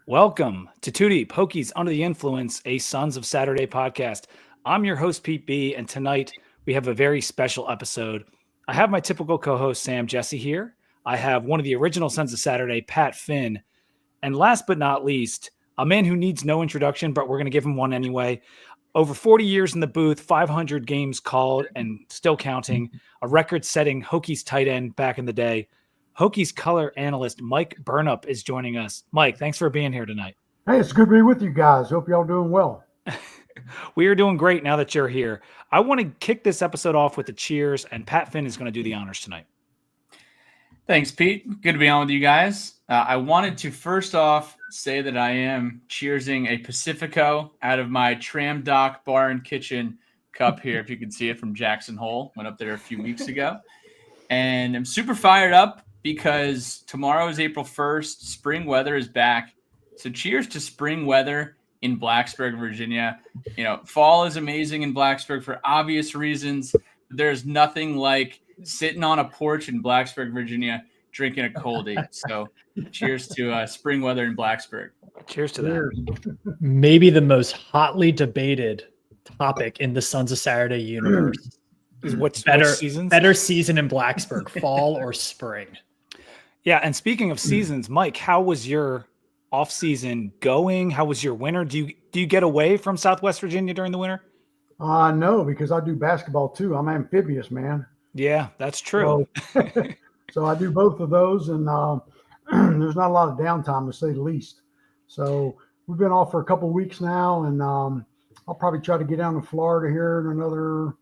Welcome to Two Deep, Hokies Under the Influence, a Sons of Saturday podcast. I'm your host, Pete B, and tonight we have a very special episode. I have my typical co-host, Sam Jesse, here. I have one of the original Sons of Saturday, Pat Finn. And last but not least, a man who needs no introduction, but we're going to give him one anyway. Over 40 years in the booth, 500 games called and still counting, a record-setting Hokies tight end back in the day. Hokies color analyst Mike Burnop is joining us. Mike, thanks for being here tonight. Hey, it's good to be with you guys. Hope y'all doing well. We are doing great now that you're here. I want to kick this episode off with the cheers, and Pat Finn is going to do the honors tonight. Thanks, Pete. Good to be on with you guys. I wanted to first off say that I am cheersing a Pacifico out of my Tram Dock Bar and Kitchen cup here, if you can see it from Jackson Hole. Went up there a few weeks ago. And I'm super fired up because tomorrow is April 1st. Spring weather is back. So cheers to spring weather in Blacksburg, Virginia. You know, fall is amazing in Blacksburg for obvious reasons. There's nothing like sitting on a porch in Blacksburg, Virginia, drinking a coldie. So cheers to spring weather in Blacksburg. Cheers to that. Maybe the most hotly debated topic in the Sons of Saturday universe. What's better season in Blacksburg, fall or spring? Yeah, and speaking of seasons, Mike, how was your off season going? How was your winter? Do you get away from Southwest Virginia during the winter? No, because I do basketball too. I'm amphibious, man. Yeah, that's true. So I do both of those, and there's not a lot of downtime, to say the least. So we've been off for a couple of weeks now, and I'll probably try to get down to Florida here in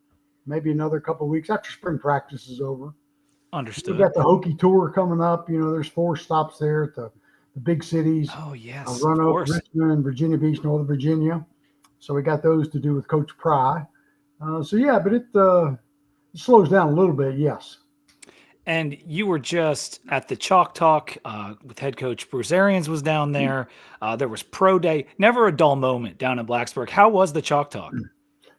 maybe another couple of weeks after spring practice is over. Understood. We've got the Hokie tour coming up. You know, there's 4 stops there at the big cities. Oh, yes. Roanoke, Richmond, Virginia Beach, Northern Virginia. So we got those to do with Coach Pry. But it slows down a little bit, yes. And you were just at the Chalk Talk with head coach Bruce Arians was down there. There was Pro Day. Never a dull moment down in Blacksburg. How was the Chalk Talk?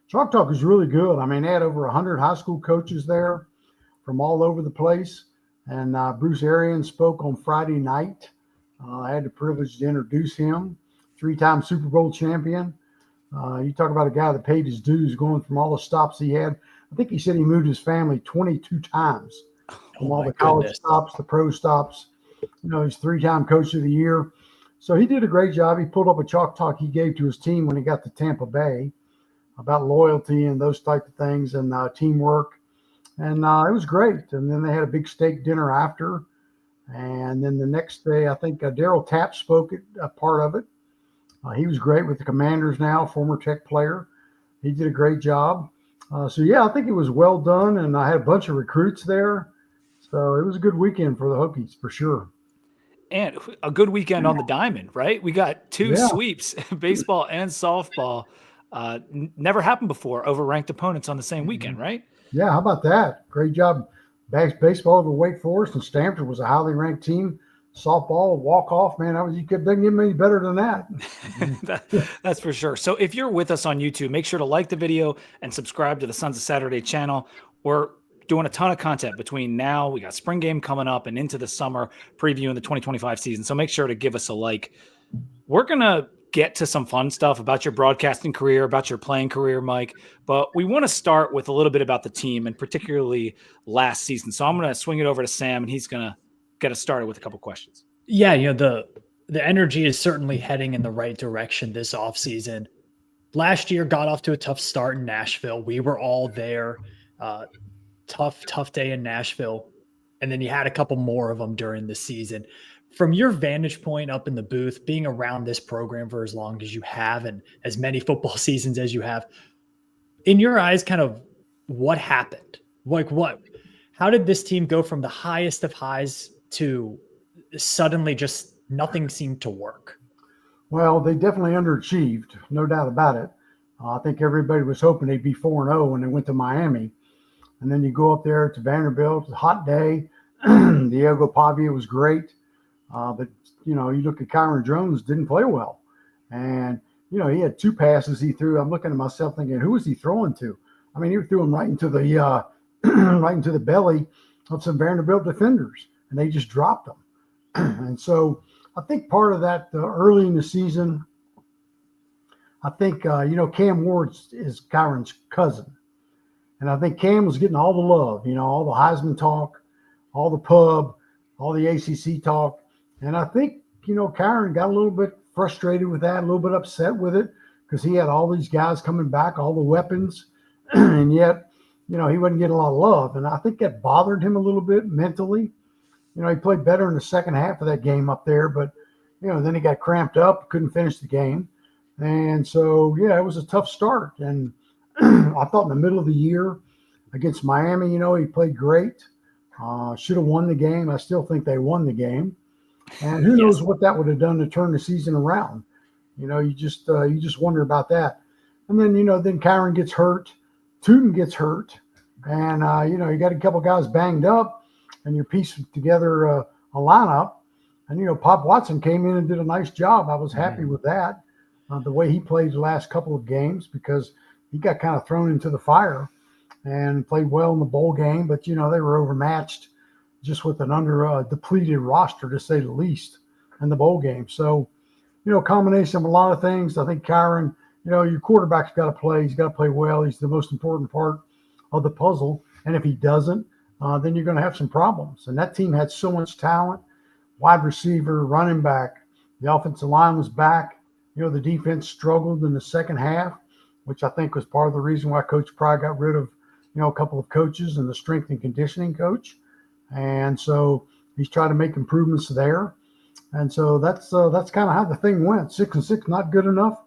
Chalk Talk is really good. I mean, they had over 100 high school coaches there from all over the place. And Bruce Arians spoke on Friday night. I had the privilege to introduce him, 3-time Super Bowl champion. You talk about a guy that paid his dues going from all the stops he had. I think he said he moved his family 22 times from all the college stops, the pro stops. You know, he's 3-time coach of the year. So he did a great job. He pulled up a Chalk Talk he gave to his team when he got to Tampa Bay about loyalty and those type of things and teamwork. And it was great. And then they had a big steak dinner after. And then the next day, I think Daryl Tapp spoke at a part of it. He was great with the Commanders now, former Tech player. He did a great job. I think it was well done. And I had a bunch of recruits there. So it was a good weekend for the Hokies, for sure. And a good weekend on the diamond, right? We got 2 sweeps, baseball and softball. Never happened before, overranked opponents on the same weekend, right? Yeah, how about that? Great job. Baseball over Wake Forest, and Stanford was a highly ranked team. Softball, walk-off, man, you couldn't get any better than that. That's for sure. So if you're with us on YouTube, make sure to like the video and subscribe to the Sons of Saturday channel. We're doing a ton of content between now. We got spring game coming up and into the summer, previewing the 2025 season. So make sure to give us a like. We're going to get to some fun stuff about your broadcasting career, about your playing career, Mike. But we want to start with a little bit about the team and particularly last season. So I'm going to swing it over to Sam, and he's going to get us started with a couple questions. Yeah, you know, the energy is certainly heading in the right direction this offseason. Last year got off to a tough start in Nashville. We were all there. Tough day in Nashville. And then you had a couple more of them during the season. From your vantage point up in the booth, being around this program for as long as you have and as many football seasons as you have, in your eyes, kind of what happened? How did this team go from the highest of highs to suddenly just nothing seemed to work? Well, they definitely underachieved, no doubt about it. I think everybody was hoping they'd be 4-0 when they went to Miami. And then you go up there to Vanderbilt, it's a hot day. Diego Pavia was great. But, you look at Kyron Jones, didn't play well. And, he had 2 passes he threw. I'm looking at myself thinking, who was he throwing to? I mean, he threw him right into the right into the belly of some Vanderbilt defenders, and they just dropped him. And so I think part of that early in the season, I think, Cam Ward is Kyron's cousin. And I think Cam was getting all the love, all the Heisman talk, all the pub, all the ACC talk. And I think, Kyron got a little bit frustrated with that, a little bit upset with it because he had all these guys coming back, all the weapons. And yet, he wasn't getting a lot of love. And I think that bothered him a little bit mentally. He played better in the second half of that game up there, but, then he got cramped up, couldn't finish the game. And so, it was a tough start. And I thought in the middle of the year against Miami, he played great. Should have won the game. I still think they won the game. And who knows what that would have done to turn the season around. You just wonder about that. And then, then Kyron gets hurt. Tootin gets hurt. And, you got a couple guys banged up. And you're piecing together a lineup. And, Pop Watson came in and did a nice job. I was happy with that, the way he played the last couple of games, because he got kind of thrown into the fire and played well in the bowl game. But, they were overmatched just with an depleted roster, to say the least, in the bowl game. So, a combination of a lot of things. I think Kyron, your quarterback's got to play. He's got to play well. He's the most important part of the puzzle. And if he doesn't, then you're going to have some problems. And that team had so much talent, wide receiver, running back. The offensive line was back. The defense struggled in the second half, which I think was part of the reason why Coach Pry got rid of, a couple of coaches and the strength and conditioning coach. And so he's trying to make improvements there. And so that's kind of how the thing went. 6-6, not good enough,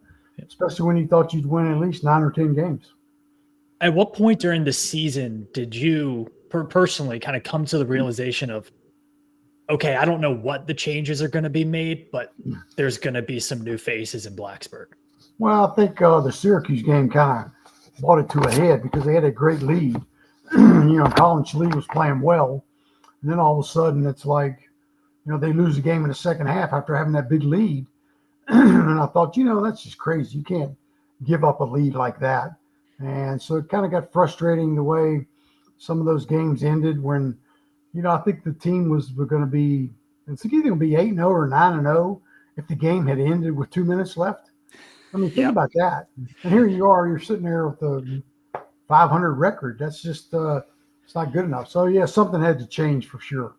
especially when you thought you'd win at least 9 or 10 games. At what point during the season did you personally kind of come to the realization of, okay, I don't know what the changes are going to be made, but there's going to be some new faces in Blacksburg? Well, I think the Syracuse game kind of brought it to a head because they had a great lead. Colin Shalee was playing well. And then all of a sudden it's like, they lose the game in the second half after having that big lead. And I thought, that's just crazy. You can't give up a lead like that. And so it kind of got frustrating the way some of those games ended when, I think the team was going to be, it's either going to be 8-0 or 9-0 if the game had ended with 2 minutes left. I mean, think about that. And here you are, you're sitting there with a 500 record. That's just, it's not good enough. So, something had to change for sure.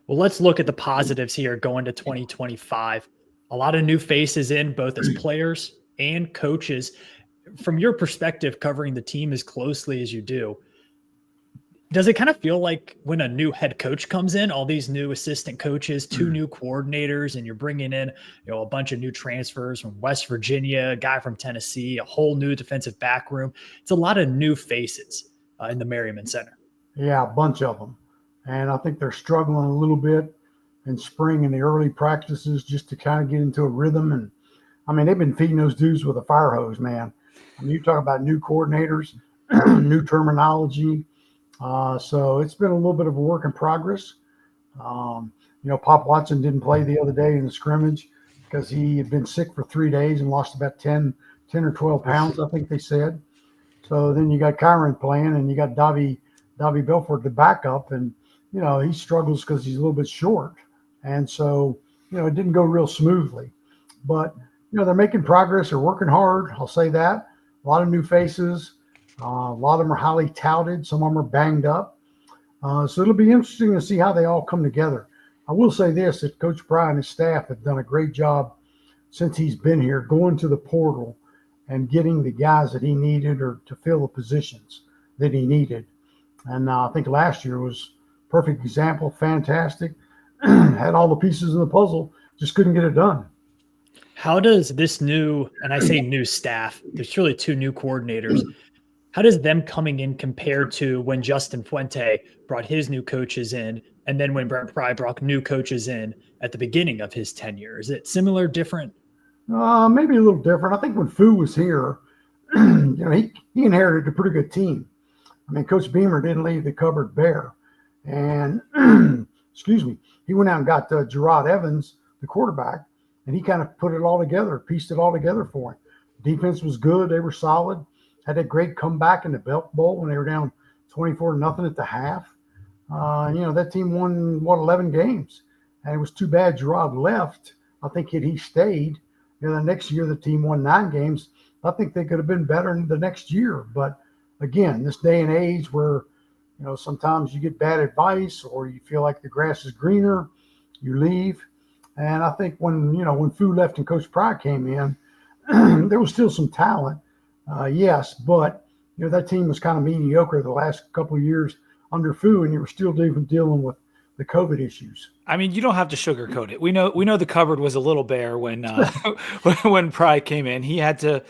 Well, let's look at the positives here going to 2025. A lot of new faces in, both as players and coaches. From your perspective, covering the team as closely as you do, does it kind of feel like when a new head coach comes in, all these new assistant coaches, 2 new coordinators, and you're bringing in, a bunch of new transfers from West Virginia, a guy from Tennessee, a whole new defensive back room? It's a lot of new faces in the Merriman Center. Yeah, a bunch of them. And I think they're struggling a little bit in spring and the early practices just to kind of get into a rhythm. And I mean, they've been feeding those dudes with a fire hose, man. I mean, you talk about new coordinators, new terminology. So it's been a little bit of a work in progress. Pop Watson didn't play the other day in the scrimmage because he had been sick for 3 days and lost about 10 or 12 pounds, I think they said. So then you got Kyron playing and you got Davie Belfort, the backup, and, he struggles because he's a little bit short. And so, it didn't go real smoothly. But, they're making progress. They're working hard. I'll say that. A lot of new faces. A lot of them are highly touted. Some of them are banged up. So it'll be interesting to see how they all come together. I will say this, that Coach Pry and his staff have done a great job since he's been here, going to the portal and getting the guys that he needed or to fill the positions that he needed. And I think last year was a perfect example, fantastic. Had all the pieces of the puzzle, just couldn't get it done. How does this new, and I say new staff, there's really 2 new coordinators, how does them coming in compare to when Justin Fuente brought his new coaches in, and then when Brent Pry brought new coaches in at the beginning of his tenure? Is it similar, different? Maybe a little different. I think when Fu was here, he inherited a pretty good team. I mean, Coach Beamer didn't leave the cupboard bare. And, he went out and got Gerard Evans, the quarterback, and he kind of put it all together, pieced it all together for him. Defense was good. They were solid. Had a great comeback in the Belk Bowl when they were down 24-0 at the half. That team won, 11 games. And it was too bad Gerard left. I think had he stayed, the next year the team won 9 games. I think they could have been better in the next year. But again, this day and age where, sometimes you get bad advice or you feel like the grass is greener, you leave. And I think when Fu left and Coach Pry came in, there was still some talent, yes, but that team was kind of mediocre the last couple of years under Fu, and you were still dealing with the COVID issues. I mean, you don't have to sugarcoat it. We know the cupboard was a little bare when when Pry came in. He had to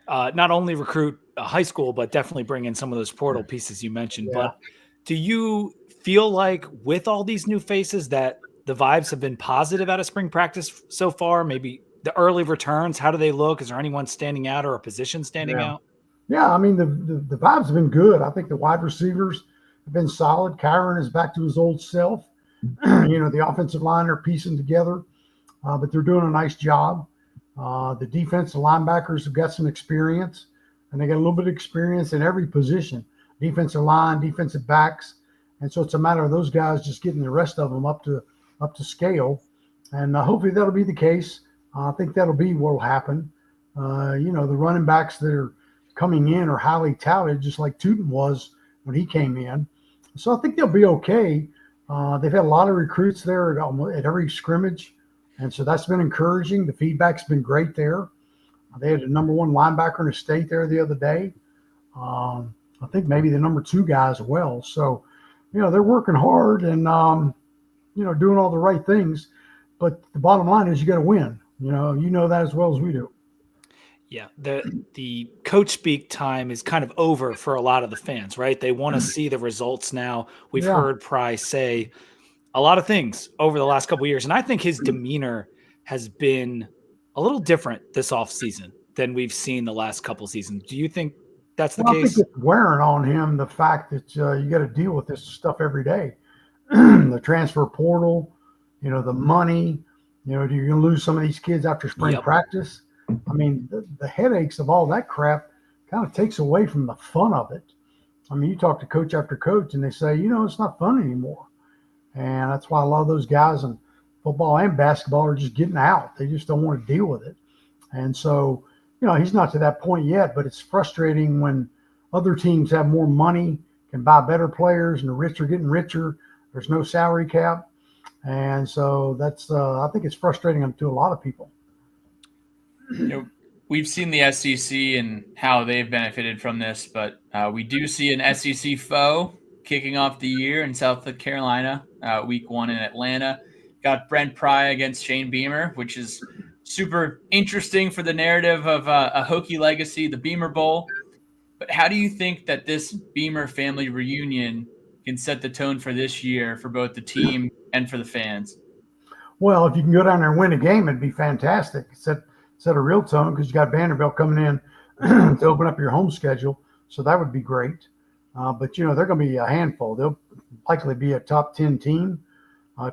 not only recruit a high school, but definitely bring in some of those portal pieces you mentioned. Yeah. But do you feel like with all these new faces that the vibes have been positive out of spring practice so far? Maybe the early returns, how do they look? Is there anyone standing out or a position standing out? Yeah, I mean, the vibes have been good. I think the wide receivers have been solid. Kyron is back to his old self. The offensive line are piecing together, but they're doing a nice job. The defensive linebackers have got some experience, and they got a little bit of experience in every position, defensive line, defensive backs. And so it's a matter of those guys just getting the rest of them up to scale. And hopefully that'll be the case. I think that'll be what will happen. The running backs that are coming in are highly touted, just like Tootin was when he came in. So I think they'll be okay. They've had a lot of recruits there at every scrimmage, and so that's been encouraging. The feedback's been great there. They had the number 1 linebacker in the state there the other day. I think maybe the number 2 guy as well. So, they're working hard and, doing all the right things. But the bottom line is you got to win. You know that as well as we do. Yeah, the coach speak time is kind of over for a lot of the fans, right? They want to see the results now. We've heard Pry say a lot of things over the last couple of years, and I think his demeanor has been a little different this offseason than we've seen the last couple of seasons. Do you think that's the case? I think it's wearing on him the fact that you got to deal with this stuff every day. The transfer portal, the money, you're going to lose some of these kids after spring practice. I mean, the headaches of all that crap kind of takes away from the fun of it. I mean, you talk to coach after coach and they say, it's not fun anymore. And that's why a lot of those guys in football and basketball are just getting out. They just don't want to deal with it. And so, he's not to that point yet, but it's frustrating when other teams have more money, can buy better players, and the rich are getting richer. There's no salary cap. And so that's, I think it's frustrating to a lot of people. We've seen the SEC and how they've benefited from this, but we do see an SEC foe kicking off the year in South Carolina, week 1 in Atlanta. Got Brent Pry against Shane Beamer, which is super interesting for the narrative of a Hokie legacy, the Beamer Bowl. But how do you think that this Beamer family reunion can set the tone for this year for both the team and for the fans? Well, if you can go down there and win a game, it'd be fantastic. Set a real tone because you got Vanderbilt coming in to open up your home schedule. So that would be great. But, they're going to be a handful. They'll likely be a top 10 team.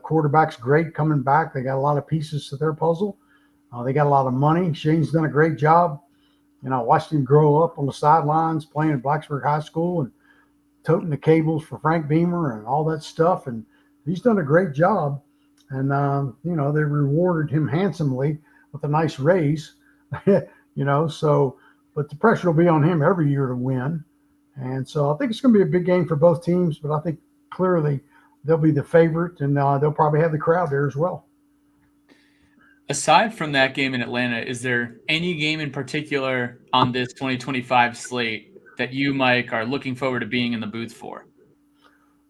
Quarterback's great coming back. They got a lot of pieces to their puzzle. They got a lot of money. Shane's done a great job. I watched him grow up on the sidelines playing at Blacksburg High School and toting the cables for Frank Beamer and all that stuff. And he's done a great job. And, they rewarded him handsomely with a nice raise, so, but the pressure will be on him every year to win. And so I think it's going to be a big game for both teams, but I think clearly they'll be the favorite and they'll probably have the crowd there as well. Aside from that game in Atlanta, is there any game in particular on this 2025 slate that you, Mike, are looking forward to being in the booth for?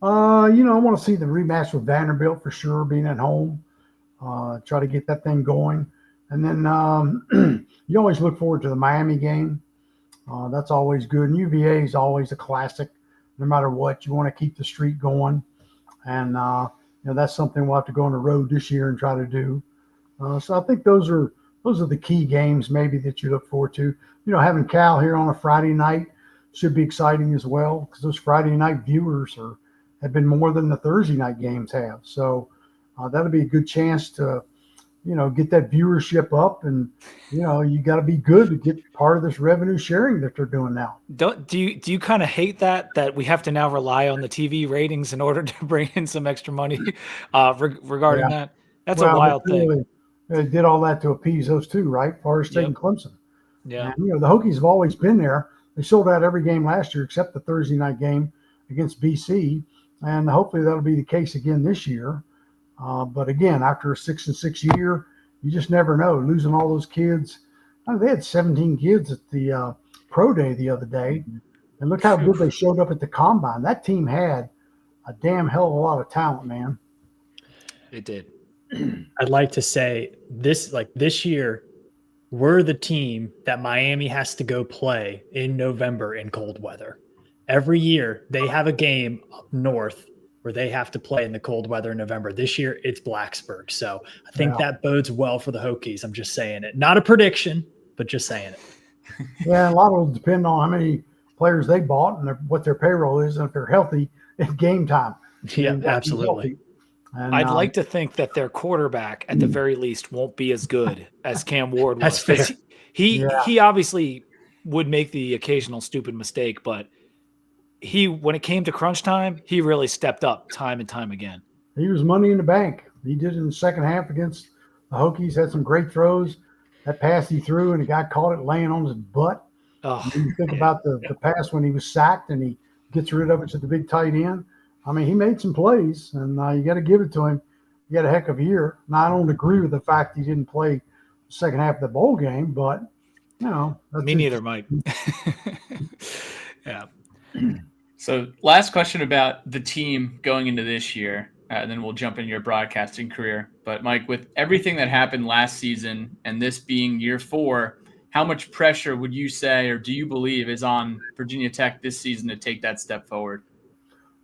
I want to see the rematch with Vanderbilt for sure, being at home, try to get that thing going. And then you always look forward to the Miami game. That's always good. And UVA is always a classic, no matter what. You want to keep the streak going. And, that's something we'll have to go on the road this year and try to do. So I think those are the key games maybe that you look forward to. Having Cal here on a Friday night should be exciting as well because those Friday night viewers have been more than the Thursday night games have. So that'll be a good chance to get that viewership up, and you got to be good to get part of this revenue sharing that they're doing now. Do you kind of hate that we have to now rely on the TV ratings in order to bring in some extra money regarding that? That's a wild thing. They did all that to appease those two, right? Florida State and Clemson. Yeah. And, the Hokies have always been there. They sold out every game last year except the Thursday night game against BC, and hopefully that'll be the case again this year. But again, after a 6-6 year, you just never know. Losing all those kids. They had 17 kids at the pro day the other day, and look how good they showed up at the combine. That team had a damn hell of a lot of talent, man. It did. I'd like to say this year, we're the team that Miami has to go play in November in cold weather. Every year they have a game up north where they have to play in the cold weather in November. This year it's Blacksburg. So I think that bodes well for the Hokies. I'm just saying it. Not a prediction, but just saying it. Yeah, a lot will depend on how many players they bought and what their payroll is, and if they're healthy at game time. Yeah, absolutely. And, I'd like to think that their quarterback, at the very least, won't be as good as Cam Ward was. That's fair. He obviously would make the occasional stupid mistake, but when it came to crunch time, he really stepped up time and time again. He was money in the bank. He did it in the second half against the Hokies, had some great throws. That pass he threw, and the guy caught it laying on his butt. Oh, you think about the pass when he was sacked and he gets rid of it to the big tight end. I mean, he made some plays, and you got to give it to him. He had a heck of a year. Now, I don't agree with the fact he didn't play the second half of the bowl game, but, me neither, Mike. Yeah. So last question about the team going into this year, and then we'll jump into your broadcasting career. But, Mike, with everything that happened last season and this being year 4, how much pressure would you say or do you believe is on Virginia Tech this season to take that step forward?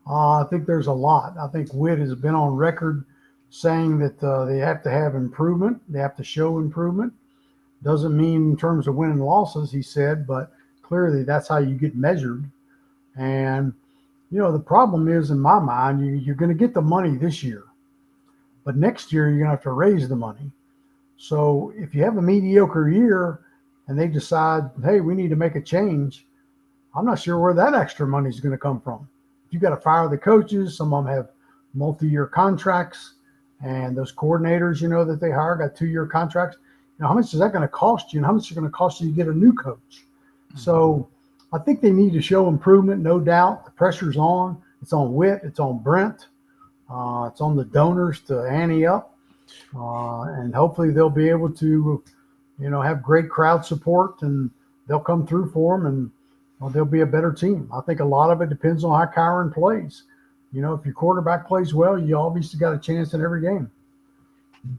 I think there's a lot. I think Witt has been on record saying that they have to have improvement. They have to show improvement. Doesn't mean in terms of winning losses, he said, but clearly that's how you get measured. And, the problem is, in my mind, you're going to get the money this year. But next year, you're going to have to raise the money. So if you have a mediocre year and they decide, hey, we need to make a change, I'm not sure where that extra money is going to come from. You got to fire the coaches. Some of them have multi-year contracts, and those coordinators, that they hire got 2-year contracts. How much is that going to cost you, and how much is it going to cost you to get a new coach? Mm-hmm. So I think they need to show improvement, no doubt. The pressure's on. It's on Witt. It's on Brent. It's on the donors to ante up, and hopefully they'll be able to, have great crowd support, and they'll come through for them, and they'll be a better team. I think a lot of it depends on how Kyron plays. If your quarterback plays well, you obviously got a chance in every game.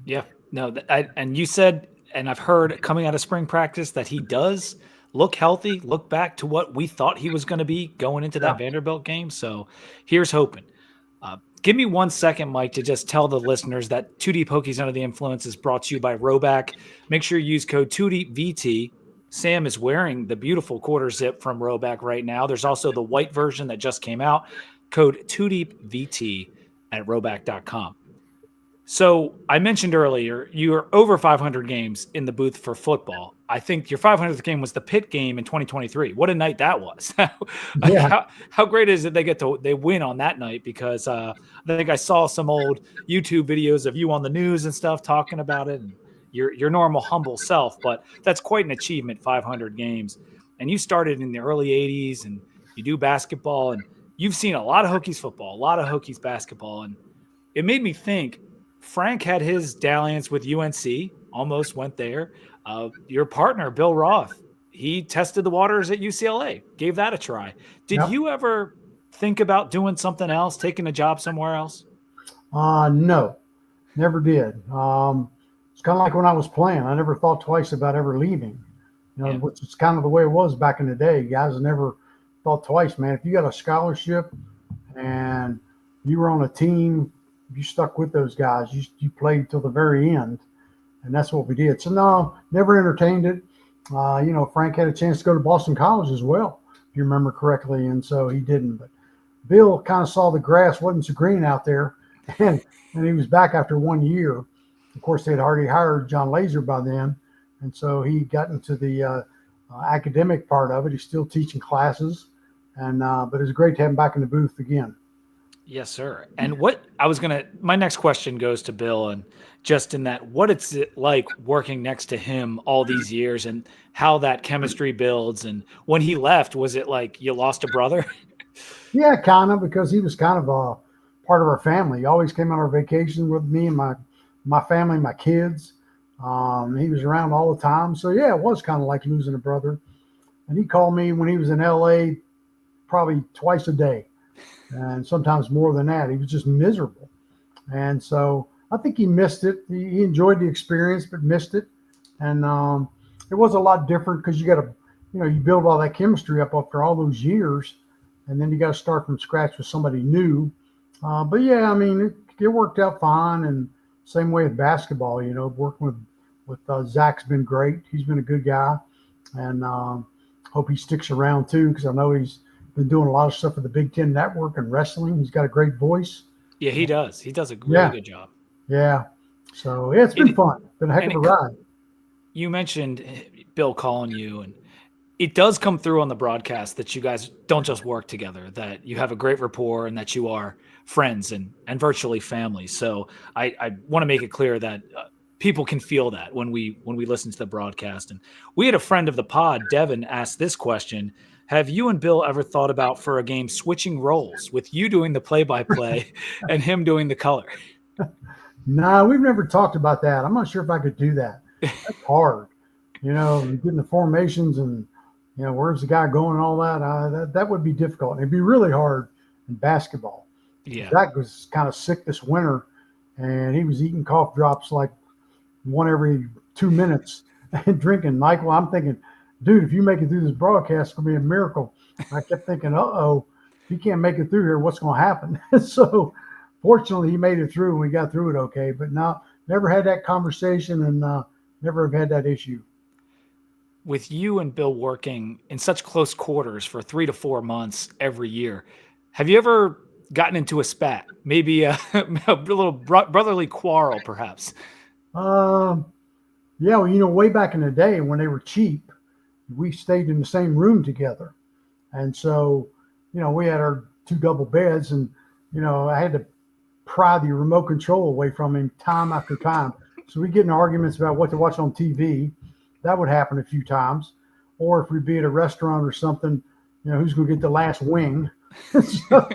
Yeah. No, and you said, and I've heard coming out of spring practice that he does look healthy, look back to what we thought he was going to be going into that Vanderbilt game. So here's hoping. Give me 1 second, Mike, to just tell the listeners that 2 Deep Hokies Under the Influence is brought to you by Roback. Make sure you use code 2DeepVT. Sam is wearing the beautiful quarter zip from Roback right now. There's also the white version that just came out. Code 2DeepVT at Roback.com. So I mentioned earlier, you are over 500 games in the booth for football. I think your 500th game was the Pitt game in 2023. What a night that was. How great is it they win on that night? Because I think I saw some old YouTube videos of you on the news and stuff talking about it, and your normal humble self, but that's quite an achievement, 500 games. And you started in the early 80s, and you do basketball, and you've seen a lot of Hokies football, a lot of Hokies basketball. And it made me think, Frank had his dalliance with UNC, almost went there. Your partner, Bill Roth, he tested the waters at UCLA, gave that a try. Did you ever think about doing something else, taking a job somewhere else? No, never did. It's kind of like when I was playing. I never thought twice about ever leaving, which is kind of the way it was back in the day. Guys never thought twice, man. If you got a scholarship and you were on a team, you stuck with those guys. You played till the very end, and that's what we did. So no, never entertained it. Frank had a chance to go to Boston College as well, if you remember correctly, and so he didn't. But Bill kind of saw the grass wasn't so green out there, and he was back after 1 year. Of course, they'd already hired John Laser by then, and so he got into the academic part of it. He's still teaching classes, and but it's great to have him back in the booth again. Yes, sir. And my next question goes to Bill, and just in that, what it's it like working next to him all these years and how that chemistry builds. And when he left, was it like you lost a brother? Yeah, kind of, because he was kind of a part of our family. He always came on our vacation with me and my family, my kids. He was around all the time. So, yeah, it was kind of like losing a brother. And he called me when he was in L.A. probably twice a day, and sometimes more than that. He was just miserable. And so I think he missed it. He enjoyed the experience, but missed it. And it was a lot different because you got to, you build all that chemistry up after all those years, and then you got to start from scratch with somebody new. But yeah, I mean, it worked out fine. And same way with basketball, working with Zach's been great. He's been a good guy, and hope he sticks around too, because I know he's been doing a lot of stuff with the Big Ten Network and wrestling. He's got a great voice. Yeah, he does. He does a really good job. Yeah. So yeah, it's been fun. Been a heck of a ride. You mentioned Bill calling you, and it does come through on the broadcast that you guys don't just work together, that you have a great rapport and that you are friends and virtually family. So I want to make it clear that people can feel that when we listen to the broadcast. And we had a friend of the pod, Devin, ask this question: have you and Bill ever thought about for a game switching roles, with you doing the play-by-play and him doing the color? No, we've never talked about that. I'm not sure if I could do that. That's hard. Getting the formations and, where's the guy going and all that. That would be difficult. It'd be really hard in basketball. Yeah. Zach was kind of sick this winter, and he was eating cough drops like one every 2 minutes and drinking NyQuil. I'm thinking, dude, if you make it through this broadcast, it's going to be a miracle. I kept thinking, if he can't make it through here, what's going to happen? So fortunately, he made it through, and we got through it okay. But no, never had that conversation, and never have had that issue. With you and Bill working in such close quarters for 3 to 4 months every year, have you ever gotten into a spat? Maybe a little brotherly quarrel, perhaps? Yeah, well, way back in the day when they were cheap, we stayed in the same room together. And so, we had our 2 double beds, and, I had to pry the remote control away from him time after time. So we get in arguments about what to watch on TV. That would happen a few times. Or if we'd be at a restaurant or something, who's going to get the last wing? So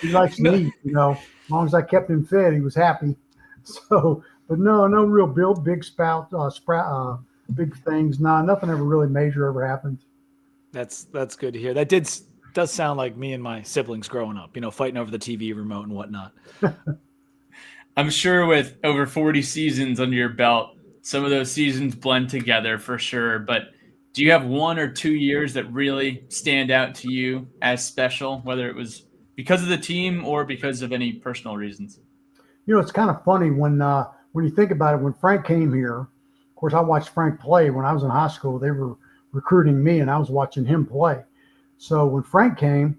he likes to eat, as long as I kept him fed, he was happy. So, but no real big big things. No, nothing ever really major ever happened. That's good to hear. That does sound like me and my siblings growing up, fighting over the TV remote and whatnot. I'm sure with over 40 seasons under your belt, some of those seasons blend together for sure. But do you have 1 or 2 years that really stand out to you as special, whether it was because of the team or because of any personal reasons? It's kind of funny when you think about it. When Frank came here, of course, I watched Frank play when I was in high school. They were recruiting me, and I was watching him play. So when Frank came,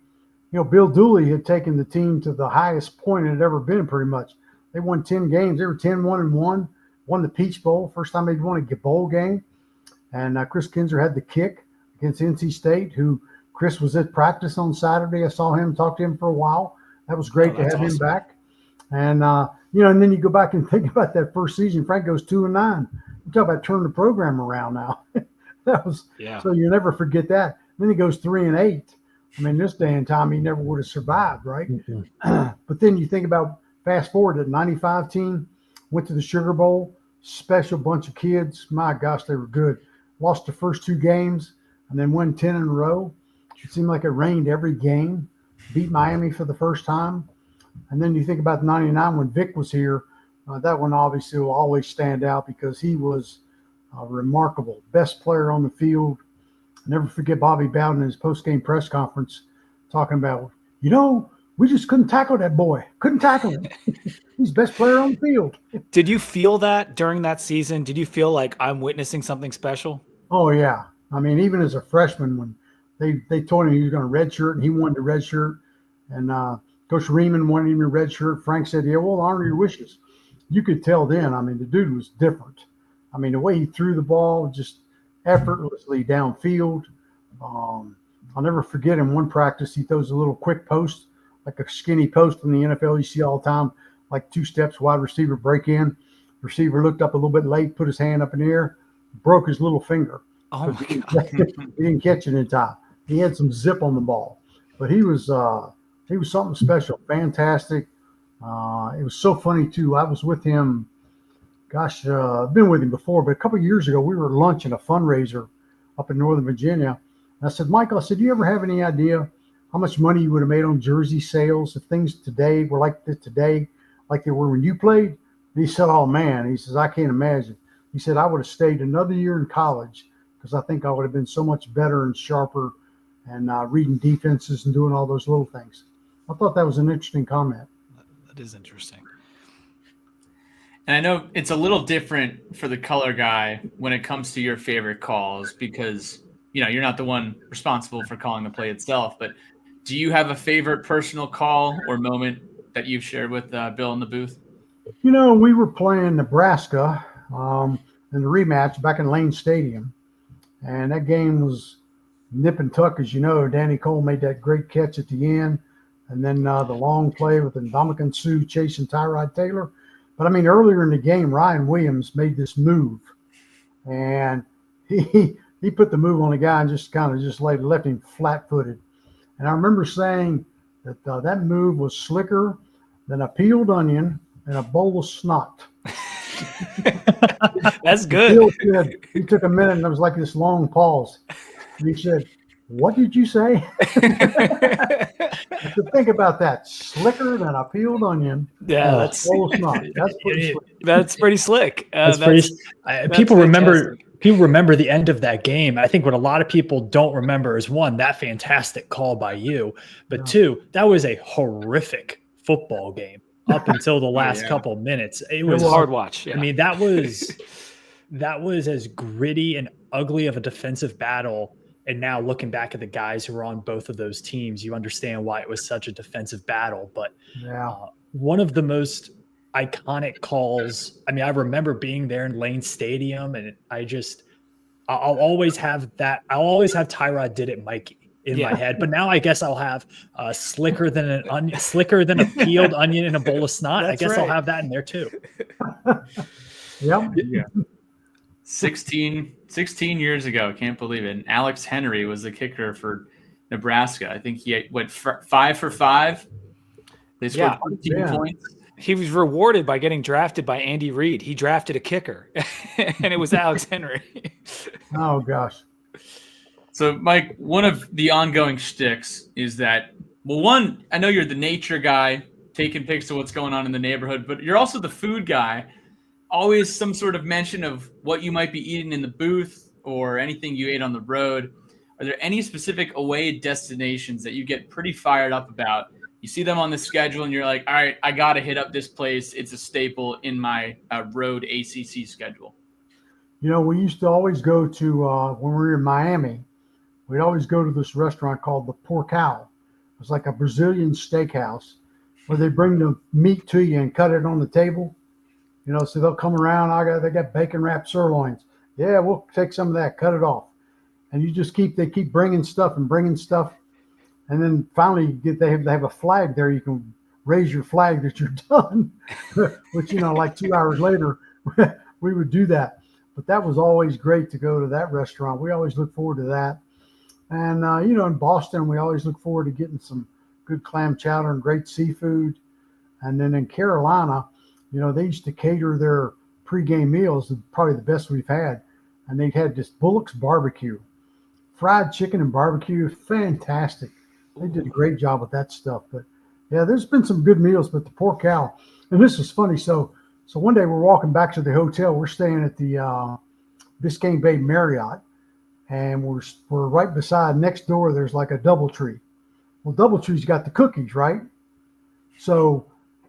Bill Dooley had taken the team to the highest point it had ever been, pretty much. They won 10 games. They were 10-1-1, won the Peach Bowl, first time they'd won a bowl game. And Chris Kinzer had the kick against NC State, who Chris was at practice on Saturday. I saw him, talked to him for a while. That was great to have him back. And, and then you go back and think about that first season. Frank goes 2-9. You talk about turning the program around now. So you never forget that. Then he goes 3-8. I mean, this day and time, he never would have survived, right? Mm-hmm. But then you think about fast forward, that 95 team went to the Sugar Bowl, special bunch of kids. My gosh, they were good. Lost the first 2 games and then won 10 in a row. It seemed like it rained every game. Beat Miami for the first time. And then you think about 99 when Vic was here. That one obviously will always stand out because he was remarkable. Best player on the field. Never forget Bobby Bowden in his post-game press conference talking about, we just couldn't tackle that boy. Couldn't tackle him. He's the best player on the field. Did you feel that during that season? Did you feel like I'm witnessing something special? Oh, yeah. I mean, even as a freshman, when they told him he was going to redshirt and he wanted to redshirt, and Coach Riemann wanted him to redshirt, Frank said, yeah, we'll honor your wishes. you could tell then, I mean, the dude was different. I mean, the way he threw the ball just effortlessly downfield. I'll never forget in one practice, he throws a little quick post, like a skinny post in the NFL you see all the time, like 2 steps, wide receiver break in. Receiver looked up a little bit late, put his hand up in the air, broke his little finger. Oh my God. He didn't catch it in time. He had some zip on the ball, but he was something special, fantastic. It was so funny too. I was with him. Gosh, I've been with him before, but a couple of years ago, we were at lunch in a fundraiser up in Northern Virginia. And I said, Michael, I said, do you ever have any idea how much money you would have made on jersey sales if things today were like this today, like they were when you played? And he said, oh, man. He says, I can't imagine. He said, I would have stayed another year in college because I think I would have been so much better and sharper and reading defenses and doing all those little things. I thought that was an interesting comment. That is interesting. And I know it's a little different for the color guy when it comes to your favorite calls because, you're not the one responsible for calling the play itself. But do you have a favorite personal call or moment that you've shared with Bill in the booth? We were playing Nebraska in the rematch back in Lane Stadium. And that game was nip and tuck, as you know. Danny Cole made that great catch at the end. And then the long play with Ndamukong Suh chasing Tyrod Taylor. But, I mean, earlier in the game, Ryan Williams made this move. And he put the move on the guy and just left him flat-footed. And I remember saying that that move was slicker than a peeled onion and a bowl of snot. That's good. He took a minute and there was like this long pause. And he said, what did you say? To think about that, slicker than a peeled onion. Yeah, that's pretty slick. That's pretty slick. People remember the end of that game. I think what a lot of people don't remember is, one, that fantastic call by you, but two, that was a horrific football game up until the last couple of minutes. It was a hard watch. Yeah. I mean, that was as gritty and ugly of a defensive battle. And now looking back at the guys who were on both of those teams, you understand why it was such a defensive battle. But one of the most iconic calls, I mean, I remember being there in Lane Stadium, and I'll always have that. I'll always have Tyrod did it Mikey in my head. But now I guess I'll have slicker than a peeled onion in a bowl of snot. I guess I'll have that in there too. Yeah. 16 years ago. Can't believe it. And Alex Henry was the kicker for Nebraska. I think he went 5 for 5. They scored 15 points. He was rewarded by getting drafted by Andy Reid. He drafted a kicker, and it was Alex Henry. Oh, gosh. So, Mike, one of the ongoing shticks is that, well, one, I know you're the nature guy, taking pics of what's going on in the neighborhood, but you're also the food guy. Always some sort of mention of what you might be eating in the booth or anything you ate on the road. Are there any specific away destinations that you get pretty fired up about? You see them on the schedule and you're like, all right, I got to hit up this place. It's a staple in my road ACC schedule. We used to always go to, when we were in Miami, we'd always go to this restaurant called the Porcal. It's like a Brazilian steakhouse where they bring the meat to you and cut it on the table. So they'll come around. They got bacon wrapped sirloins. Yeah, we'll take some of that, cut it off. And they keep bringing stuff. And then finally they have a flag there. You can raise your flag that you're done, which, like 2 hours later, we would do that. But that was always great to go to that restaurant. We always look forward to that. And, in Boston, we always look forward to getting some good clam chowder and great seafood. And then in Carolina, they used to cater their pregame meals, probably the best we've had. And they had this Bullock's barbecue, fried chicken and barbecue, fantastic. They did a great job with that stuff. But yeah, there's been some good meals, but the Porcal, and this is funny. So one day we're walking back to the hotel. We're staying at the Biscayne Bay Marriott, and we're right beside, next door, there's like a DoubleTree. Well, DoubleTree's got the cookies, right? So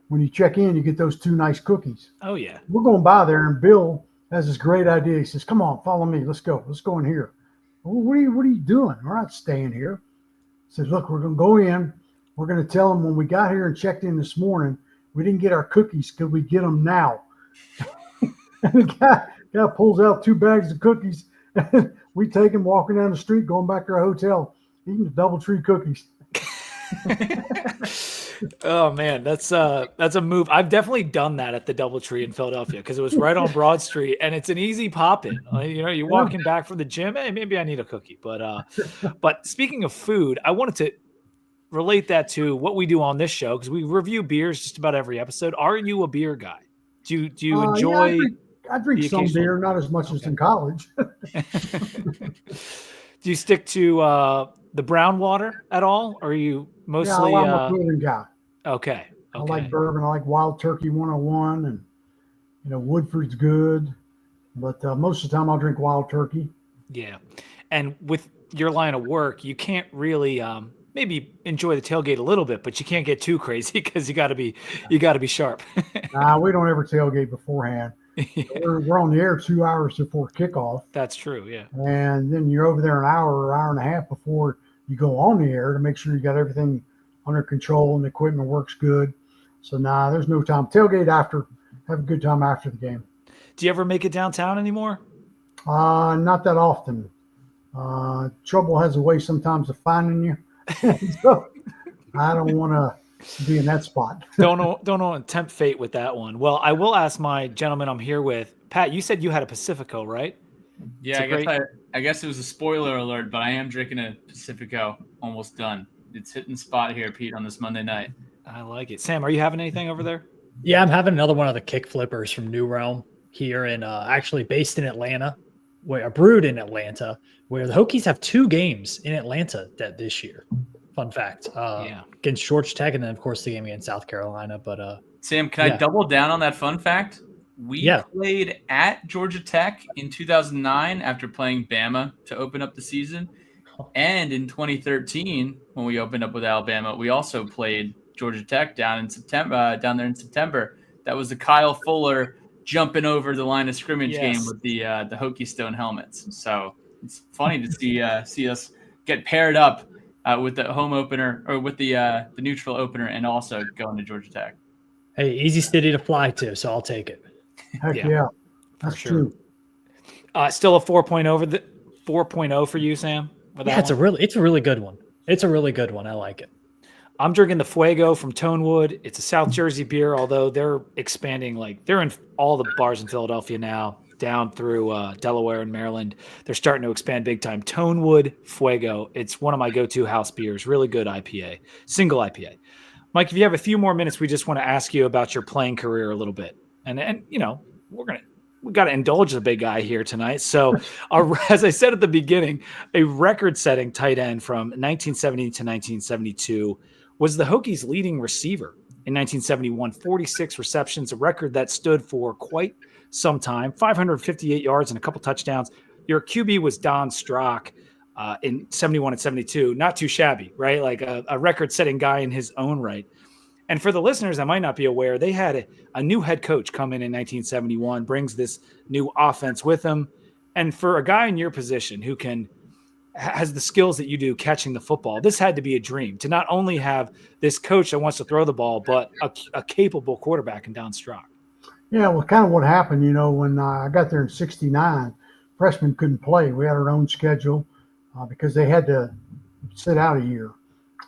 when you check in, you get those 2 nice cookies. Oh, yeah. We're going by there, and Bill has this great idea. He says, come on, follow me. Let's go. Let's go in here. Well, what are you doing? We're not staying here. He says, look, we're going to go in. We're going to tell them when we got here and checked in this morning, we didn't get our cookies. Could we get them now? And the guy pulls out 2 bags of cookies. And we take him walking down the street, going back to our hotel, eating the DoubleTree cookies. Oh man, that's a move. I've definitely done that at the DoubleTree in Philadelphia because it was right on Broad Street, and it's an easy pop in. You're walking back from the gym. Hey, maybe I need a cookie. But speaking of food, I wanted to relate that to what we do on this show because we review beers just about every episode. Are you a beer guy? Do you enjoy? Yeah, I drink some beer, not as much as in college. Do you stick to the brown water at all? Or are you mostly? Yeah, I'm a bourbon guy. Okay. I like bourbon. I like Wild Turkey 101, and Woodford's good. But most of the time, I'll drink Wild Turkey. Yeah, and with your line of work, you can't really maybe enjoy the tailgate a little bit, but you can't get too crazy because you got to be sharp. Nah, we don't ever tailgate beforehand. Yeah. We're on the air 2 hours before kickoff. That's true, yeah. And then you're over there an hour or hour and a half before you go on the air to make sure you got everything under control and the equipment works good. So there's no time. Tailgate after. Have a good time after the game. Do you ever make it downtown anymore? Not that often. Trouble has a way sometimes of finding you. So I don't want to be in that spot. don't want to tempt fate with that one. Well, I will ask my gentleman I'm here with. Pat, you said you had a Pacifico, right? Yeah, I guess it was a spoiler alert, but I am drinking a Pacifico. Almost done. It's hitting the spot here, Pete, on this Monday night. I like it. Sam, are you having anything over there? Yeah, I'm having another one of the kick flippers from New Realm here in actually based in Atlanta, brewed in Atlanta, where the Hokies have 2 games in Atlanta this year. Fun fact. Against Georgia Tech, and then of course the game against South Carolina. But Sam, can I double down on that fun fact? We played at Georgia Tech in 2009 after playing Bama to open up the season. And in 2013, when we opened up with Alabama, we also played Georgia Tech down there in September. That was the Kyle Fuller jumping over the line of scrimmage game with the Hokie Stone helmets. So it's funny to see us get paired up with the home opener or with the neutral opener and also going to Georgia Tech. Hey, easy city to fly to, so I'll take it. Heck yeah. That's true. Still a 4.0 for you, Sam? Yeah, it's a really good one. It's a really good one. I like it. I'm drinking the Fuego from Tonewood. It's a South Jersey beer, although they're expanding. They're in all the bars in Philadelphia now, down through Delaware and Maryland. They're starting to expand big time. Tonewood Fuego. It's one of my go-to house beers. Really good IPA, single IPA. Mike, if you have a few more minutes, we just want to ask you about your playing career a little bit. And we got to indulge the big guy here tonight. So, as I said at the beginning, a record-setting tight end from 1970 to 1972 was the Hokies' leading receiver in 1971, 46 receptions, a record that stood for quite some time, 558 yards and a couple touchdowns. Your QB was Don Strock in 71 and 72. Not too shabby, right? Like a record-setting guy in his own right. And for the listeners that might not be aware, they had a new head coach come in 1971, brings this new offense with him. And for a guy in your position who has the skills that you do catching the football, this had to be a dream to not only have this coach that wants to throw the ball, but a capable quarterback in Don Strock. Yeah, well, kind of what happened, when I got there in 69, freshmen couldn't play. We had our own schedule because they had to sit out a year.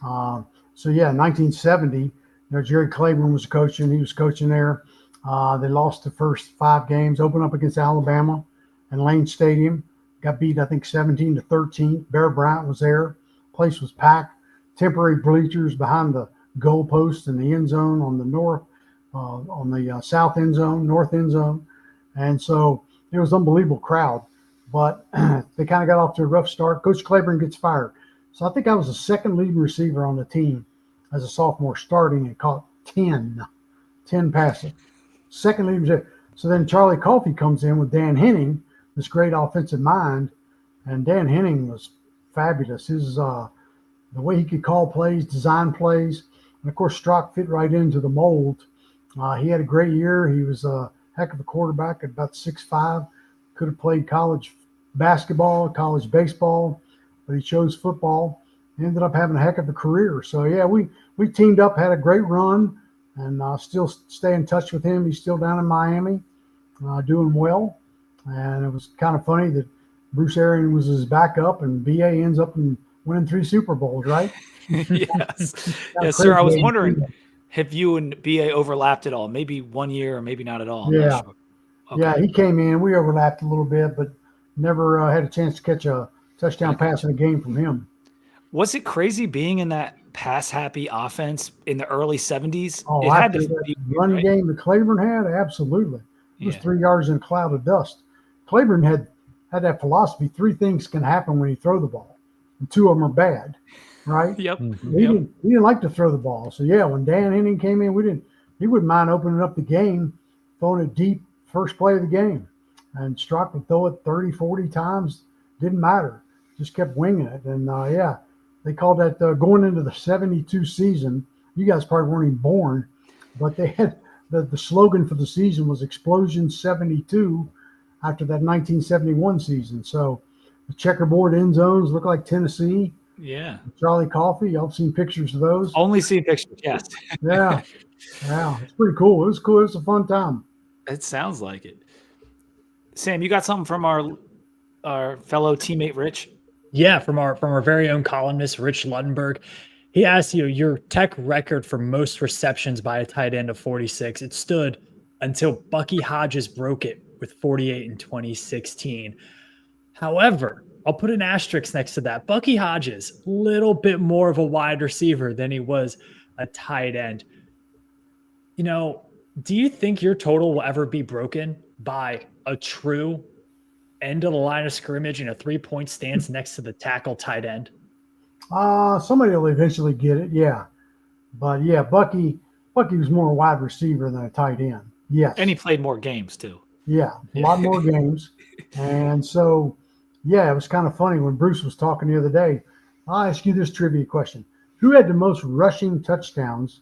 So, 1970, Jerry Claiborne was coaching. He was coaching there. They lost the first 5 games, opened up against Alabama and Lane Stadium. Got beat, I think, 17-13. Bear Bryant was there. Place was packed. Temporary bleachers behind the goalpost in the end zone on the north, on the south end zone, north end zone. And so it was an unbelievable crowd. But they kind of got off to a rough start. Coach Claiborne gets fired. So I think I was the second leading receiver on the team as a sophomore starting and caught 10 passes. Second leading receiver. So then Charlie Coffey comes in with Dan Henning, this great offensive mind, and Dan Henning was fabulous. His the way he could call plays, design plays, and of course Strock fit right into the mold. He had a great year. He was a heck of a quarterback at about 6'5". Could have played college basketball, college baseball, but he chose football. He ended up having a heck of a career. So we teamed up, had a great run, and still stay in touch with him. He's still down in Miami. doing well. And it was kind of funny that Bruce Arians was his backup, and BA ends up winning 3 Super Bowls, right? Yes. Kinda Yes, sir. I was crazy. wondering, have you and BA overlapped at all? Maybe 1 year or maybe not at all. I'm Yeah. not sure. Okay. Yeah, he came in. We overlapped a little bit, but never had a chance to catch a touchdown pass in a game from him. Was it crazy being in that pass-happy offense in the early 70s? Oh, It had after to that be, running right? game that Claiborne had, absolutely. It was Yeah. 3 yards in a cloud of dust. Claiborne had that philosophy: 3 things can happen when you throw the ball, and 2 of them are bad, right? Yep. He didn't like to throw the ball. So yeah, when Dan Henning came in, he wouldn't mind opening up the game, throwing it deep first play of the game. And Strock would throw it 30, 40 times. Didn't matter. Just kept winging it. And yeah, they called that going into the 72 season. You guys probably weren't even born, but they had the slogan for the season was Explosion 72 after that 1971 season. So the checkerboard end zones look like Tennessee. Yeah. Charlie Coffey, y'all seen pictures of those? Only seen pictures. Yes. Yeah. It's pretty cool. It was cool. It was a fun time. It sounds like it. Sam, you got something from our fellow teammate Rich? Yeah, from our very own columnist, Rich Luttenberg. He asked you your Tech record for most receptions by a tight end of 46. It stood until Bucky Hodges broke it with 48 in 2016. However, I'll put an asterisk next to that. Bucky Hodges, a little bit more of a wide receiver than he was a tight end. You know, do you think your total will ever be broken by a true end of the line of scrimmage in a 3-point stance next to the tackle tight end? Somebody will eventually get it, yeah. But yeah, Bucky was more a wide receiver than a tight end. Yes. And he played more games too. Yeah, a lot more games. And so, yeah, it was kind of funny when Bruce was talking the other day. I'll ask you this trivia question. Who had the most rushing touchdowns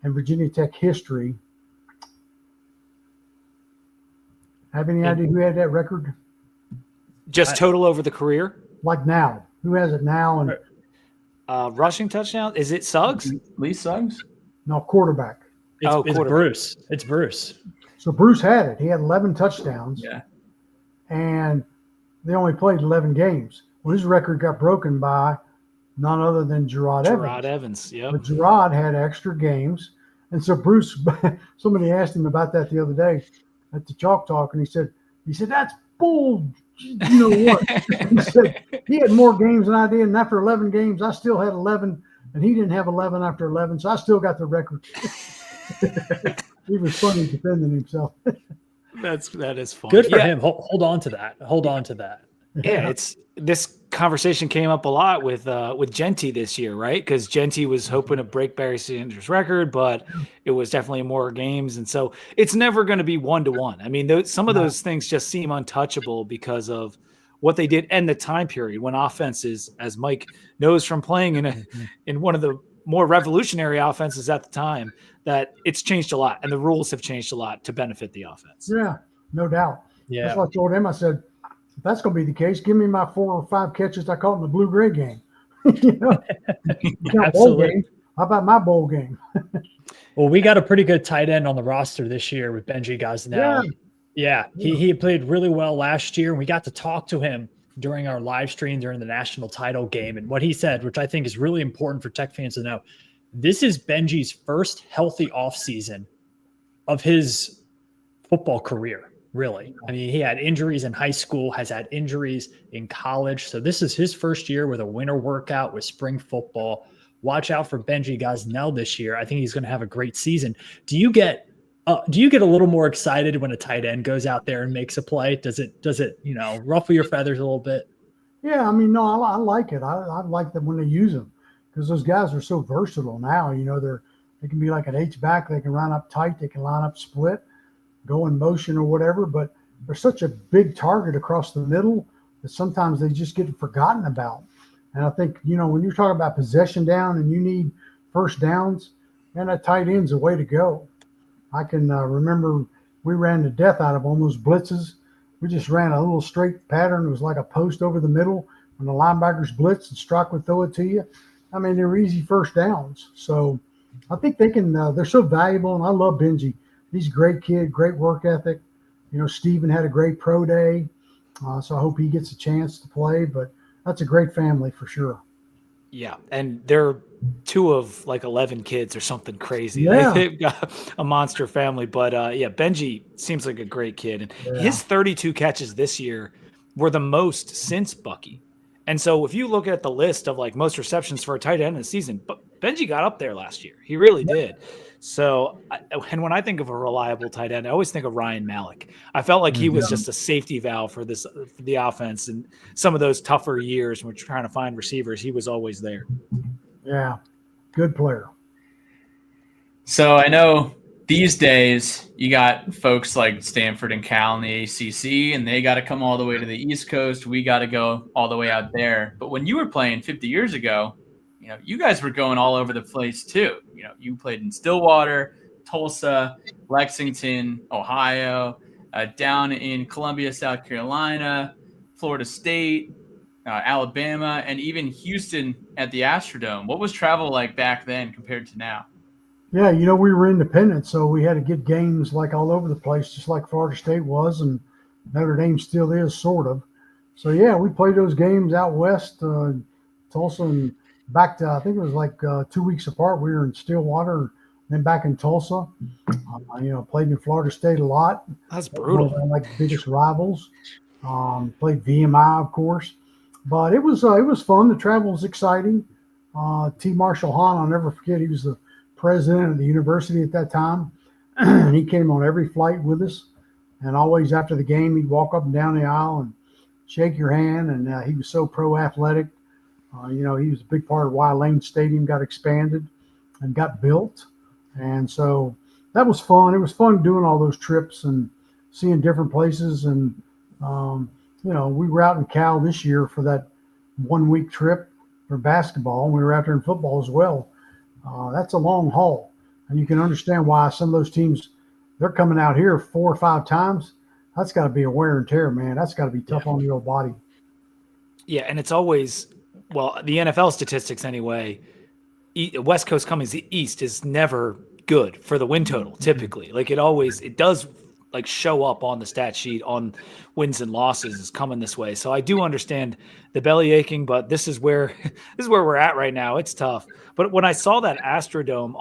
in Virginia Tech history? Have any idea who had that record? Just total over the career? Like now. Who has it now? And rushing touchdown? Is it Suggs? Lee Suggs? no, quarterback. It's quarterback. Bruce. It's Bruce. So Bruce had it. He had 11 touchdowns. Yeah. And they only played 11 games. Well, his record got broken by none other than Gerard Evans. Gerard Evans, yep. But Gerard had extra games. And so Bruce, somebody asked him about that the other day at the Chalk Talk, and he said, that's bull. You know what? He said he had more games than I did, and after 11 games, I still had 11, and he didn't have 11 after 11, so I still got the record. He was funny defending himself. That is fun. Good for him. Hold on to that. Hold on to that. Yeah, it's this conversation came up a lot with Genty this year, right? Because Genty was hoping to break Barry Sanders' record, but it was definitely more games, and so it's never going to be 1-to-1. I mean, some of those things just seem untouchable because of what they did and the time period when offenses, as Mike knows from playing in one of the more revolutionary offenses at the time, that it's changed a lot, and the rules have changed a lot to benefit the offense. Yeah, no doubt. Yeah. That's what I told him. I said, if that's going to be the case, give me my 4 or 5 catches I caught in the blue-gray game. You know? Bowl game. How about my bowl game? Well, we got a pretty good tight end on the roster this year with Benji Gosnell. Yeah. He played really well last year, and we got to talk to him during our live stream during the national title game. And what he said, which I think is really important for Tech fans to know, this is Benji's first healthy offseason of his football career. Really. I mean, he had injuries in high school, has had injuries in college. So this is his first year with a winter workout with spring football. Watch out for Benji Gosnell this year. I think he's going to have a great season. Do you get a little more excited when a tight end goes out there and makes a play? Does it, ruffle your feathers a little bit? Yeah, I mean, no, I like it. I like them when they use them because those guys are so versatile now. You know, they can be like an H-back. They can line up tight. They can line up split, go in motion or whatever, but they're such a big target across the middle that sometimes they just get forgotten about. And I think, when you're talking about possession down and you need first downs, man, that tight end's the way to go. I can remember we ran the death out of almost blitzes. We just ran a little straight pattern. It was like a post over the middle. When the linebackers blitz and Strock would throw it to you. I mean, they were easy first downs. So I think they can, they're so valuable, and I love Benji. He's a great kid, great work ethic. Steven had a great pro day, so I hope he gets a chance to play. But that's a great family for sure. Yeah, and they're two of like 11 kids or something crazy. Yeah. They've got a monster family. But yeah, Benji seems like a great kid. And Yeah. his 32 catches this year were the most since Bucky. And so if you look at the list of like most receptions for a tight end in the season, but Benji got up there last year. He really did. So, and when I think of a reliable tight end, I always think of Ryan Malik. I felt like he was just a safety valve for the offense, and some of those tougher years when we're trying to find receivers, he was always there. Yeah, good player. So I know these days you got folks like Stanford and Cal in the ACC, and they got to come all the way to the East Coast. We got to go all the way out there. But when you were playing 50 years ago, you guys were going all over the place too. You played in Stillwater, Tulsa, Lexington, Ohio, down in Columbia, South Carolina, Florida State, Alabama, and even Houston at the Astrodome. What was travel like back then compared to now? Yeah, we were independent, so we had to get games like all over the place, just like Florida State was, and Notre Dame still is, sort of. So, yeah, we played those games out west, Tulsa, and back to, I think it was like 2 weeks apart. We were in Stillwater, then back in Tulsa. Played in Florida State a lot. That's brutal. One of our, biggest rivals. Played VMI, of course. But it was fun. The travel was exciting. T. Marshall Hahn, I'll never forget, he was the president of the university at that time. And he came on every flight with us. And always after the game, he'd walk up and down the aisle and shake your hand. And he was so pro-athletic. He was a big part of why Lane Stadium got expanded and got built. And so that was fun. It was fun doing all those trips and seeing different places. And, we were out in Cal this year for that 1 week trip for basketball. And we were out there in football as well. That's a long haul. And you can understand why some of those teams, they're coming out here 4 or 5 times. That's got to be a wear and tear, man. That's got to be tough on your body. Yeah, and it's always, well, the NFL statistics anyway, West Coast coming east is never good for the win total, typically. Like it does like show up on the stat sheet on wins and losses is coming this way. So I do understand the belly aching, but this is where we're at right now. It's tough. But when I saw that Astrodome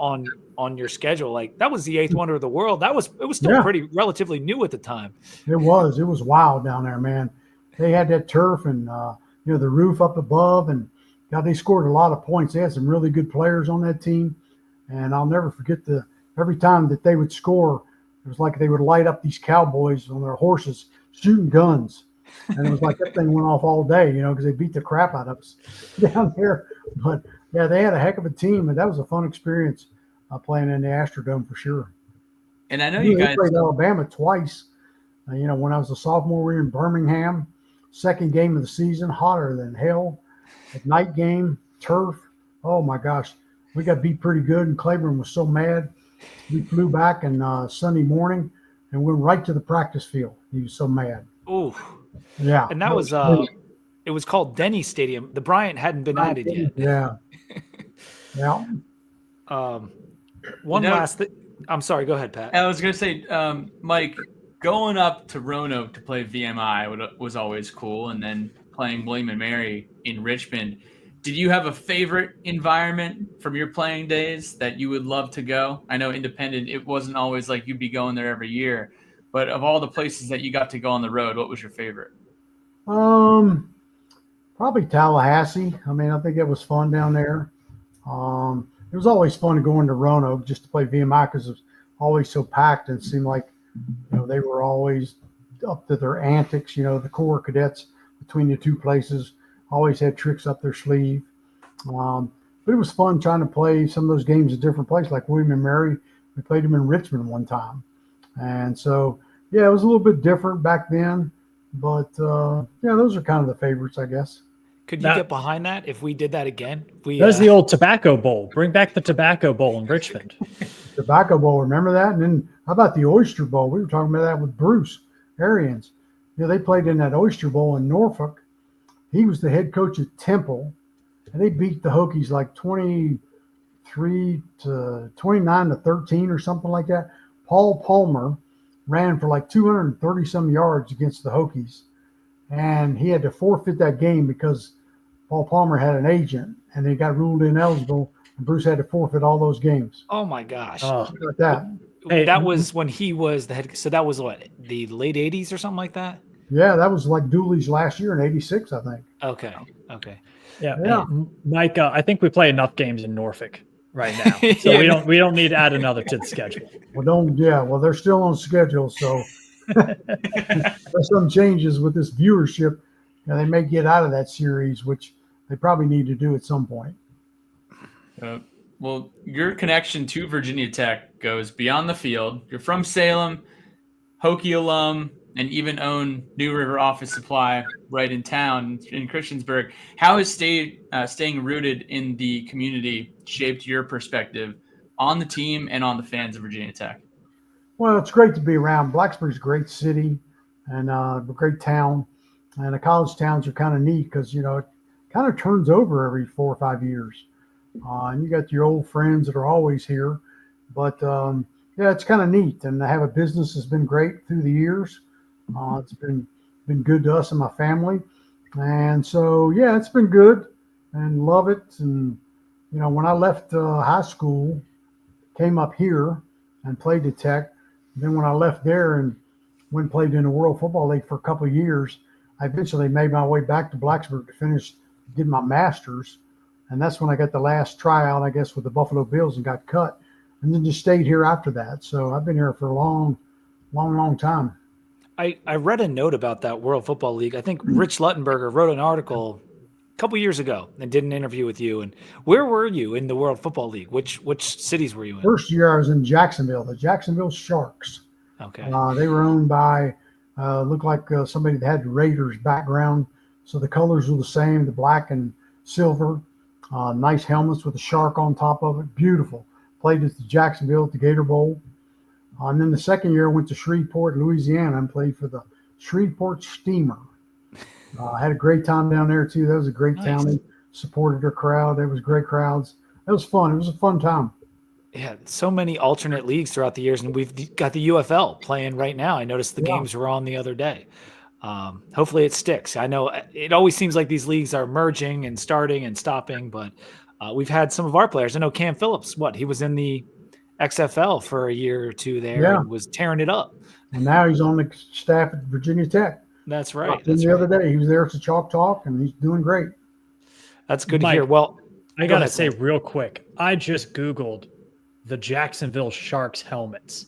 on your schedule, like that was the 8th wonder of the world. It was still pretty relatively new at the time. It was wild down there, man. They had that turf and the roof up above, and God, they scored a lot of points. They had some really good players on that team, and I'll never forget every time that they would score, it was like they would light up these cowboys on their horses shooting guns. And it was like that thing went off all day, because they beat the crap out of us down there. But, yeah, they had a heck of a team, and that was a fun experience playing in the Astrodome for sure. And I know you guys played Alabama twice. When I was a sophomore, we were in Birmingham, second game of the season, hotter than hell. At night game, turf. Oh, my gosh. We got beat pretty good, and Claiborne was so mad. We flew back on Sunday morning and went right to the practice field. He was so mad. Ooh. Yeah. And that was it was called Denny Stadium. The Bryant hadn't been added yet. Yeah. Yeah. Last thing. I'm sorry. Go ahead, Pat. I was going to say, Mike, going up to Roanoke to play VMI was always cool. And then playing William and Mary in Richmond. Did you have a favorite environment from your playing days that you would love to go? I know independent, it wasn't always like you'd be going there every year, but of all the places that you got to go on the road, what was your favorite? Probably Tallahassee. I mean, I think it was fun down there. It was always fun going to Roanoke just to play VMI because it was always so packed, and it seemed like, they were always up to their antics. The Corps cadets between the two places always had tricks up their sleeve. But it was fun trying to play some of those games at different places, like William and Mary. We played them in Richmond one time. And so, yeah, it was a little bit different back then. But, those are kind of the favorites, I guess. Could you get behind that if we did that again? That's the old Tobacco Bowl. Bring back the Tobacco Bowl in Richmond. Tobacco Bowl, remember that? And then how about the Oyster Bowl? We were talking about that with Bruce Arians. They played in that Oyster Bowl in Norfolk. He was the head coach at Temple, and they beat the Hokies like 29 to 13 or something like that. Paul Palmer ran for like 230 some yards against the Hokies, and he had to forfeit that game because Paul Palmer had an agent, and he got ruled ineligible, and Bruce had to forfeit all those games. Oh my gosh. Oh, Like that. Hey, that was when he was the head. So that was what, the late 80s or something like that? Yeah, that was like Dooley's last year in '86, I think. Okay. yeah. Yeah. Mike, I think we play enough games in Norfolk right now, so Yeah. we don't need to add another to the schedule. Well, they're still on schedule, so if some changes with this viewership, they may get out of that series, which they probably need to do at some point. Well, your connection to Virginia Tech goes beyond the field. You're from Salem, Hokie alum, and even own New River Office Supply right in town in Christiansburg. How has staying rooted in the community shaped your perspective on the team and on the fans of Virginia Tech? Well, it's great to be around. Blacksburg's a great city and a great town. And the college towns are kind of neat because, it kind of turns over every 4 or 5 years. And you got your old friends that are always here. But, yeah, it's kind of neat. And to have a business has been great through the years. It's been good to us and my family. And so, yeah, it's been good and love it. And, when I left high school, came up here and played at Tech. Then when I left there and went and played in the World Football League for a couple of years, I eventually made my way back to Blacksburg to did my master's. And that's when I got the last tryout, I guess, with the Buffalo Bills and got cut. And then just stayed here after that. So I've been here for a long time. I read a note about that World Football League. I think Rich Luttenberger wrote an article a couple years ago and did an interview with you. And where were you in the World Football League? Which cities were you in? First year I was in Jacksonville, the Jacksonville Sharks. Okay. They were owned by, looked like somebody that had the Raiders background. So the colors were the same, the black and silver. Nice helmets with a shark on top of it. Beautiful. Played at the Jacksonville at the Gator Bowl. And then the second year I went to Shreveport, Louisiana, and played for the Shreveport Steamer. I had a great time down there, too. That was a great town. They supported their crowd. There was great crowds. It was fun. It was a fun time. Yeah, so many alternate leagues throughout the years, and we've got the UFL playing right now. I noticed the games were on the other day. Hopefully it sticks. I know it always seems like these leagues are merging and starting and stopping, but we've had some of our players. I know Cam Phillips, he was in the XFL for a year or two there and was tearing it up. And now he's on the staff at Virginia Tech. That's right. The other day, he was there to Chalk Talk, and he's doing great. That's good Mike, to hear. Well, I got to say real quick, I just Googled the Jacksonville Sharks helmets,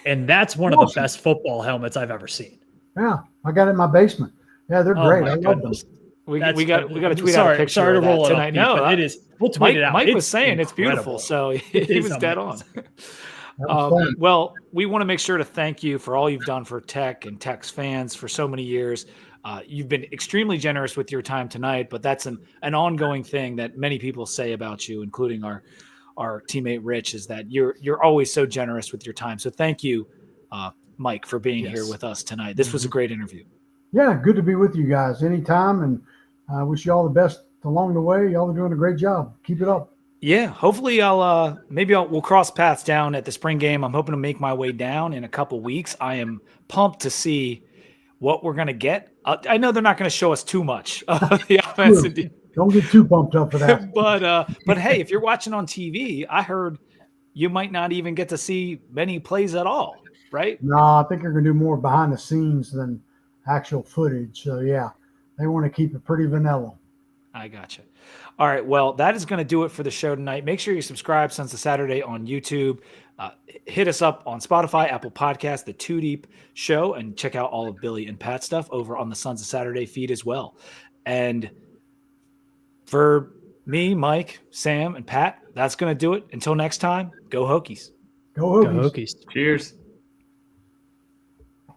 and that's one of the best football helmets I've ever seen. Yeah, I got it in my basement. Yeah, they're great. I love them. We got to tweet out a picture. Sorry to roll it tonight. No, it is. We'll tweet it out. Mike was saying it's beautiful, so he was dead on. Well, we want to make sure to thank you for all you've done for Tech and Tech's fans for so many years. You've been extremely generous with your time tonight, but that's an ongoing thing that many people say about you, including our teammate Rich, is that you're always so generous with your time. So thank you, Mike, for being here with us tonight. This was a great interview. Yeah, good to be with you guys anytime, and I wish you all the best along the way. Y'all are doing a great job. Keep it up. Yeah, hopefully we'll cross paths down at the spring game. I'm hoping to make my way down in a couple weeks. I am pumped to see what we're going to get. I know they're not going to show us too much of the offense. Don't get too pumped up for that. but hey, if you're watching on TV, I heard you might not even get to see many plays at all, right? No, I think they're going to do more behind the scenes than actual footage. So, yeah, they want to keep it pretty vanilla. I gotcha. All right, well, that is going to do it for the show tonight. Make sure you subscribe Sons of Saturday on YouTube. Hit us up on Spotify, Apple Podcasts, the Too Deep Show, and check out all of Billy and Pat's stuff over on the Sons of Saturday feed as well. And for me, Mike, Sam, and Pat, that's going to do it. Until next time, go Hokies. Go Hokies. Go Hokies. Cheers.